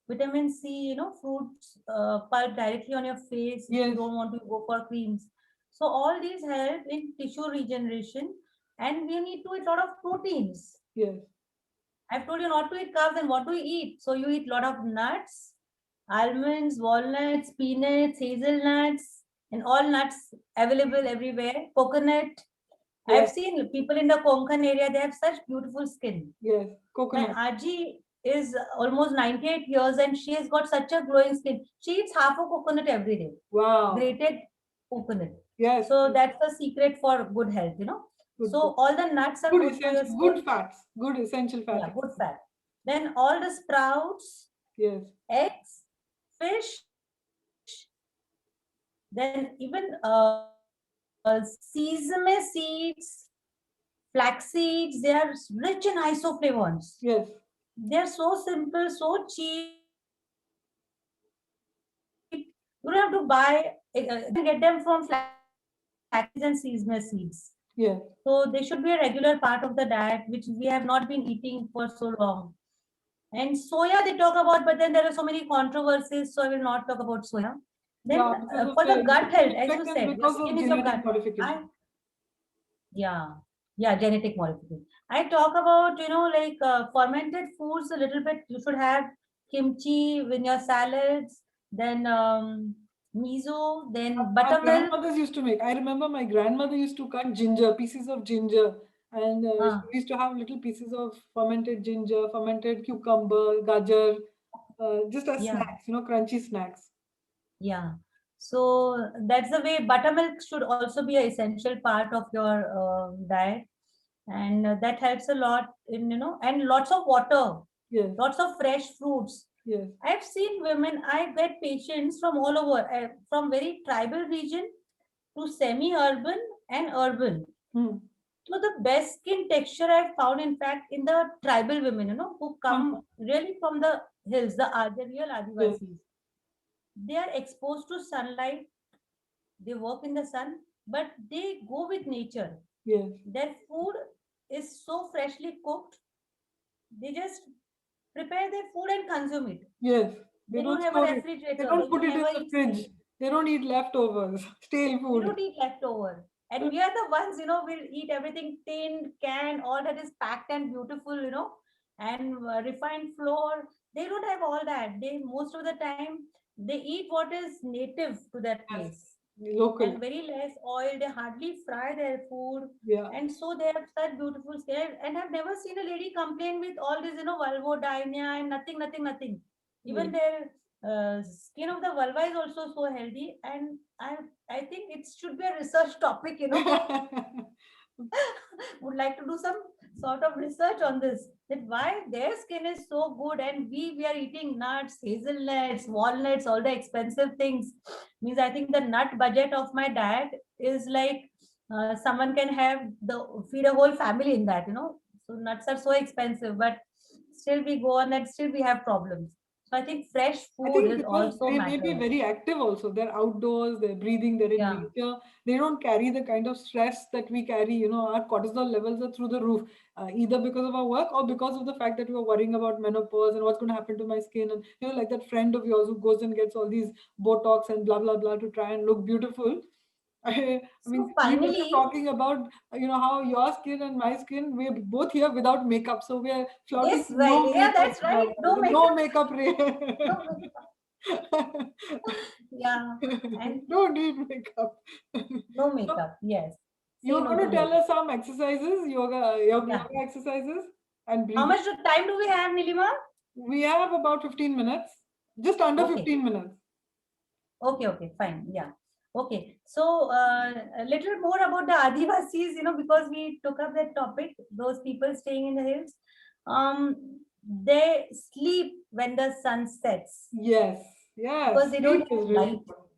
vitamin C, fruits pulp directly on your face if you Yes. don't want to go for creams. So all these help in tissue regeneration. And we need to eat a lot of proteins. Yes. I've told you not to eat carbs, and what do you eat? So you eat a lot of nuts, almonds, walnuts, peanuts, hazelnuts, and all nuts available everywhere. Coconut. I've Yes. seen people in the Konkan area, they have such beautiful skin. Yes. My Coconut. Aji is almost 98 years and she has got such a glowing skin. She eats half a coconut every day, Wow. grated coconut. Yes. So that's the secret for good health. Good. Good. So all the nuts are Good good for your essential. skin. Good fats. Good essential Yeah, fatty good acids. fat. Then all the sprouts, Yes. eggs, fish, then even sesame seeds, flax seeds, they are rich in isoflavones. Yes. They are so simple, so cheap. You don't have to buy. You can get them from flax seeds and sesame seeds. So they should be a regular part of the Yes. diet, which we have not been eating for so long. And soya they talk about, but then there are so many controversies, so I will not talk about soya. Then for the gut health, Yeah. as you Because said, of your the skin is of gut. effect is because of genetic I modification. Yeah, genetic modification. I talk about, like fermented foods a little bit. You should have kimchi in your salads, then miso, then Our buttermilk. grandmothers used to make. I remember my grandmother used to cut ginger, pieces of ginger, and Uh, we used to have little pieces of fermented ginger, fermented cucumber, gajar, just as yeah, snacks, crunchy snacks. yeah. So that's the way buttermilk should also be an essential part of your diet, and that helps a lot in, and lots of water, Yes, lots of fresh fruits. yes, I've seen women, I get patients from all over, from very tribal region to semi-urban and urban. hmm. So the best skin texture I found, in fact, in the tribal women, who come really from the hills, the real Yes, Adivasis. They are exposed to sunlight, they work in the sun, but they go with nature. yes, Their food is so freshly cooked, they just prepare their food and consume it. yes. They They don't don't have a store it. They refrigerator, they don't will put it in never the eat fridge. stale. They don't eat leftovers, stale We food. don't eat leftover. And we are the ones, will eat everything tinned, canned, all that is packed and beautiful, and refined flour. They don't have all that. They, most of the time, they eat what is native to that Yes, place local. and very less oil. They hardly fry their food. Yeah, And so they have such beautiful skin. And I've never seen a lady complain with all this, vulvodynia and nothing, nothing, nothing. yeah. Even their skin of the vulva is also so healthy. And I think it should be a research topic, would like to do some sort of research on this, that why their skin is so good and we are eating nuts, hazelnuts, walnuts, all the expensive things. Means I think the nut budget of my diet is like someone can have the feed a whole family in that, so nuts are so expensive, but still we go on that, still we have problems. So I think fresh I food think is because also they may be matters. very active also. They're outdoors, they're breathing, they're in Yeah. nature. They don't carry the kind of stress that we carry. Our cortisol levels are through the roof, either because of our work or because of the fact that we are worrying about menopause and what's going to happen to my skin. And, like that friend of yours who goes and gets all these Botox and blah, blah, blah to try and look beautiful. I So mean, we were just finally, talking about, how your skin and my skin, we're both here without makeup. So we're flouting yes, right. no Yeah, makeup, that's right. No the no makeup. makeup. No makeup. Yeah. And Don't need makeup. no So makeup. Yes. Say you're no going to to tell makeup. us some exercises, Yeah. yoga exercises and How breathing. much time do we have, Nilima? We have about 15 minutes, just under Okay. 15 minutes. Okay. Okay. Fine. Yeah. Okay. So a little more about the Adivasis, because we took up that topic, those people staying in the hills. They sleep when the sun sets Yes, because yes, they don't sleep have is really light. important.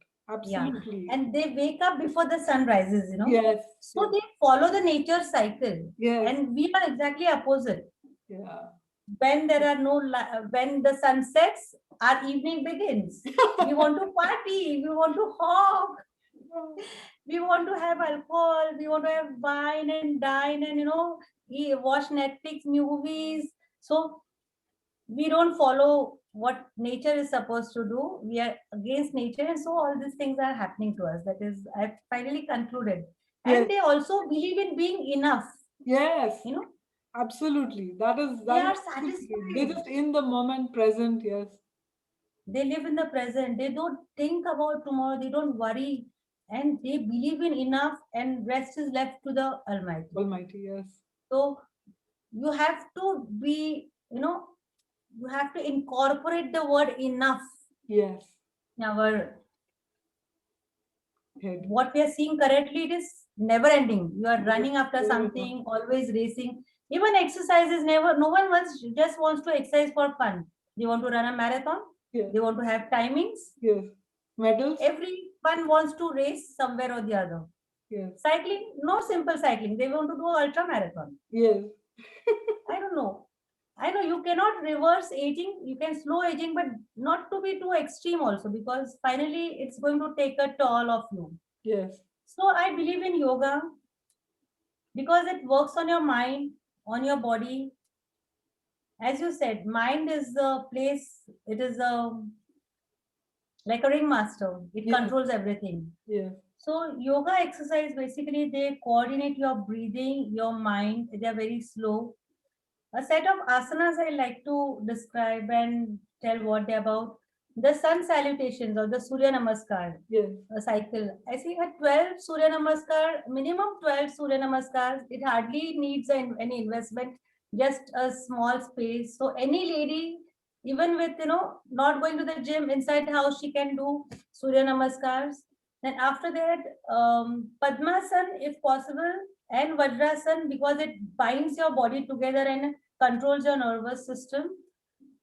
Yeah. Absolutely. And they wake up before the sun rises. Yes, So yes, they follow the nature cycle. yes, And we are exactly opposite. yeah. When there are no when the sun sets, our evening begins. We want to party, we want to hawk, we want to have alcohol, we want to have wine and dine and watch Netflix movies. So we don't follow what nature is supposed to do. We are against nature, and so all these things are happening to us. That is, I finally concluded. Yes, And they also believe in being enough. yes, You know, absolutely. That is they that is are absolutely. They're satisfied. just in the moment, present. Yes, They live in the present. They don't think about tomorrow. They don't worry. And they believe in enough, and rest is left to the Almighty. Almighty. Yes, So you have to be, you have to incorporate the word enough yes. in our, Head. what we are seeing currently. It is never ending. You are Yes, running after yeah. something, always racing. Even exercise is never, no one just wants to exercise for fun. They want to run a marathon. Yes, They want to have timings. yes. Medals. Everyone wants to race somewhere or the other. Yes, Cycling, no simple cycling. They want to do ultra marathon. yes. I don't know. I know you cannot reverse aging. You can slow aging, but not to be too extreme also, because finally it's going to take a toll of you. Yes, So I believe in yoga because it works on your mind, on your body. As you said, mind is the place. It is like a ringmaster. It yes, controls everything. yes. So yoga exercise, basically they coordinate your breathing, your mind. They are very slow. A set of asanas I like to describe and tell what they're about. The sun salutations or the Surya Namaskar Yes, cycle. I see a 12 Surya Namaskar, minimum 12 Surya Namaskars. It hardly needs any investment, just a small space. So any lady, even with, not going to the gym inside the house, she can do Surya Namaskars. Then after that, Padmasan if possible, and Vajrasan because it binds your body together and controls your nervous system.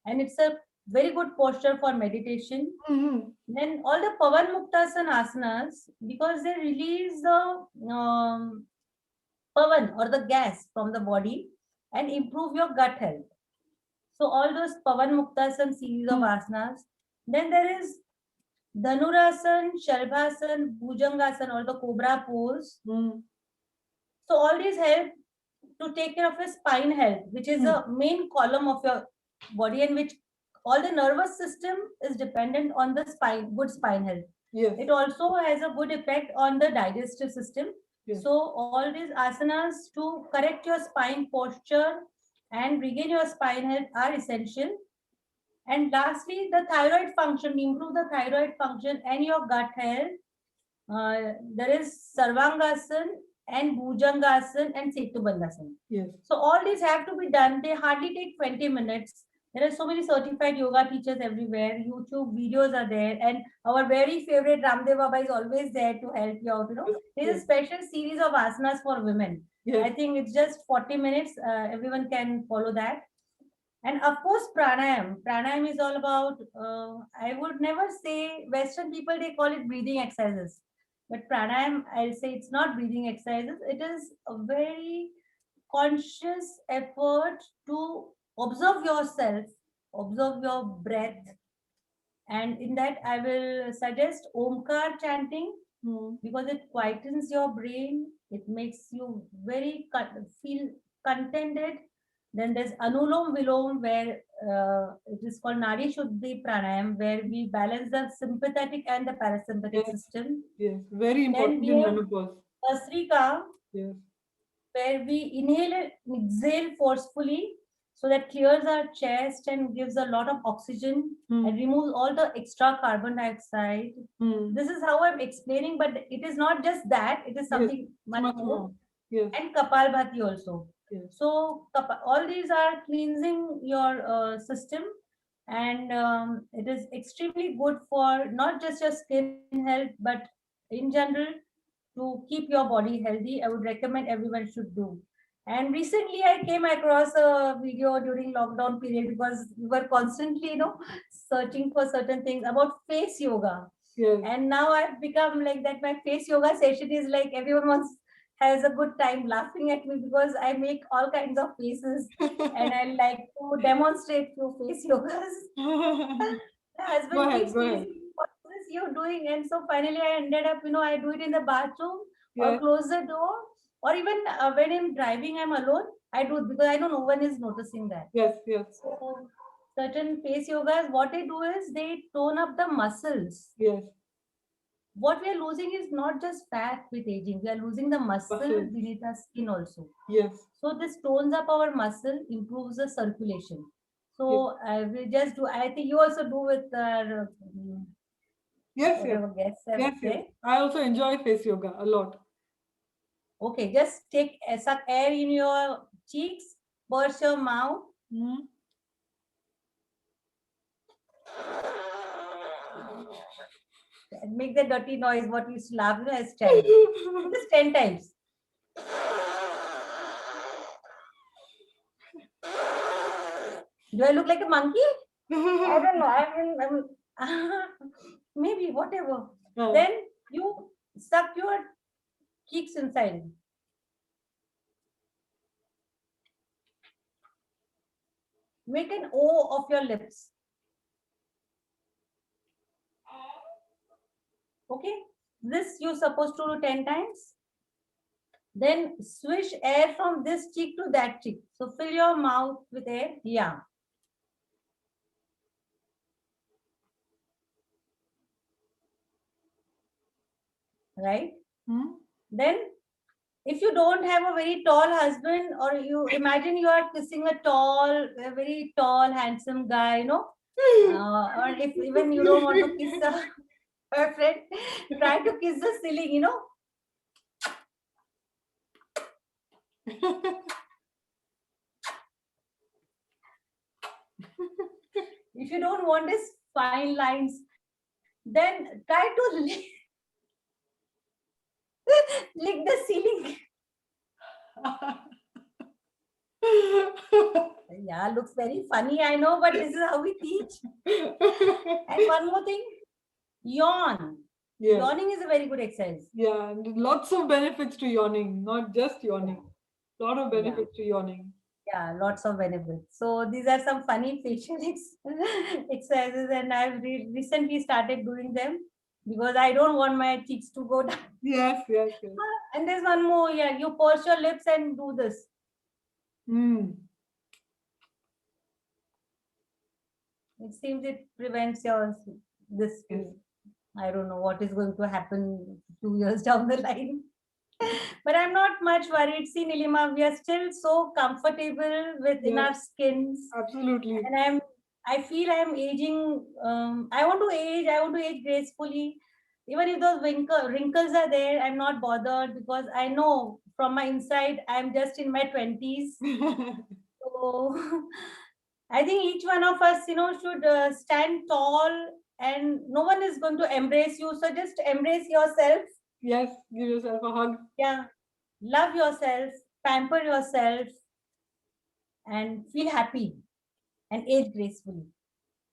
And it's a very good posture for meditation. mm-hmm. Then all the Pavan Muktasan asanas, because they release the pavan or the gas from the body and improve your gut health. So all those pavan muktasan series of asanas. Then there is dhanurasan, shalbhasan, bhujangasan or the cobra pose. So all these help to take care of your spine health, which is the main column of your body and which all the nervous system is dependent on the spine, good spine health. Yes. It also has a good effect on the digestive system. Yes. So all these asanas to correct your spine posture and regain your spine health are essential. And lastly, the thyroid function, improve the thyroid function and your gut health. There is Sarvangasan and Bhujangasan and Setubandhasan. Yes. So all these have to be done. They hardly take 20 minutes. There are so many certified yoga teachers everywhere. YouTube videos are there. And our very favorite Ramdev Baba is always there to help you out. There's a special series of asanas for women. Yes. I think it's just 40 minutes. Everyone can follow that. And of course, pranayam. Pranayam is all about, I would never say, Western people, they call it breathing exercises. But pranayam, I'll say it's not breathing exercises. It is a very conscious effort to observe yourself, observe your breath. And in that, I will suggest Omkar chanting because it quietens your brain. It makes you very feel contented. Then there's Anulom Vilom, where it is called Nadi Shuddhi Pranayam, where we balance the sympathetic and the parasympathetic system. Yes, very important Then we in have menopause. Asrika, Yes. where we inhale and exhale forcefully so that clears our chest and gives a lot of oxygen and removes all the extra carbon dioxide. This is how I'm explaining, but it is not just that, it is something much more. Yes. And Kapalbhati also. Yes. So all these are cleansing your system, and it is extremely good for not just your skin health, but in general to keep your body healthy. I would recommend everyone should do. And recently I came across a video during lockdown period because we were constantly, searching for certain things about face yoga. Yes. And now I've become like that. My face yoga session is like everyone wants has a good time laughing at me because I make all kinds of faces and I like to demonstrate few face yogas. My husband keeps teasing, what is you doing? And so finally I ended up, I do it in the bathroom or close the door, or even when I'm driving, I'm alone, I do it because I know no one is noticing that. Yes, yes. So certain face yogas, what they do is they tone up the muscles. Yes. What we are losing is not just fat with aging, we are losing the muscle beneath our skin also. Yes. So this tones up our muscle, improves the circulation. So I will just do, I think you also do with yes, yes. I also enjoy face yoga a lot. Okay, just take suck air in your cheeks, purse your mouth. And make the dirty noise, what we used to laugh, as child. Just 10 times. Do I look like a monkey? I don't know. Maybe, whatever. Then you suck your cheeks inside. Make an O of your lips. Okay? This you're supposed to do 10 times. Then swish air from this cheek to that cheek. So fill your mouth with air. Yeah. Right? Then if you don't have a very tall husband, or you imagine you are kissing a very tall, handsome guy, or if even you don't want to kiss a girlfriend, try to kiss the ceiling, If you don't want these fine lines, then try to lick the ceiling. Yeah, looks very funny, I know, but this is how we teach. And one more thing, yawn. Yes. Yawning is a very good exercise. Yeah, and lots of benefits to yawning, not just yawning. Lot of Yeah. benefits to yawning. Yeah, lots of benefits. So these are some funny facial exercises, and I've recently started doing them because I don't want my cheeks to go down. Yes, yes, yes. And there's one more. Yeah, you purse your lips and do this. Mm. It seems it prevents your this. Yes. I don't know what is going to happen 2 years down the line. But I'm not much worried. See, Nilima, we are still so comfortable within Yes, our skins, absolutely. and I feel I'm aging. I want to age. I want to age gracefully. Even if those wrinkles are there, I'm not bothered because I know from my inside I'm just in my 20s. So I think each one of us, should stand tall, and no one is going to embrace you. So just embrace yourself. Yes, give yourself a hug. Yeah. Love yourself, pamper yourself, and feel happy and age gracefully.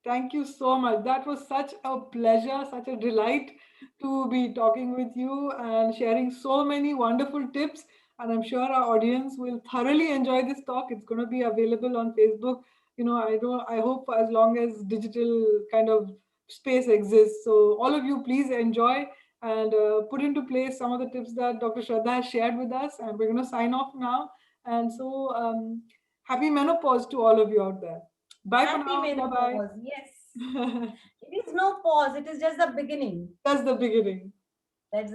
Thank you so much. That was such a pleasure, such a delight to be talking with you and sharing so many wonderful tips. And I'm sure our audience will thoroughly enjoy this talk. It's going to be available on Facebook. I hope for as long as digital kind of space exists. So all of you, please enjoy and put into place some of the tips that Dr. Shraddha has shared with us. And we're going to sign off now. And so happy menopause to all of you out there. Bye for Happy now. Bye bye. menopause. Yes. It is no pause. It is just the beginning. That's the beginning. That's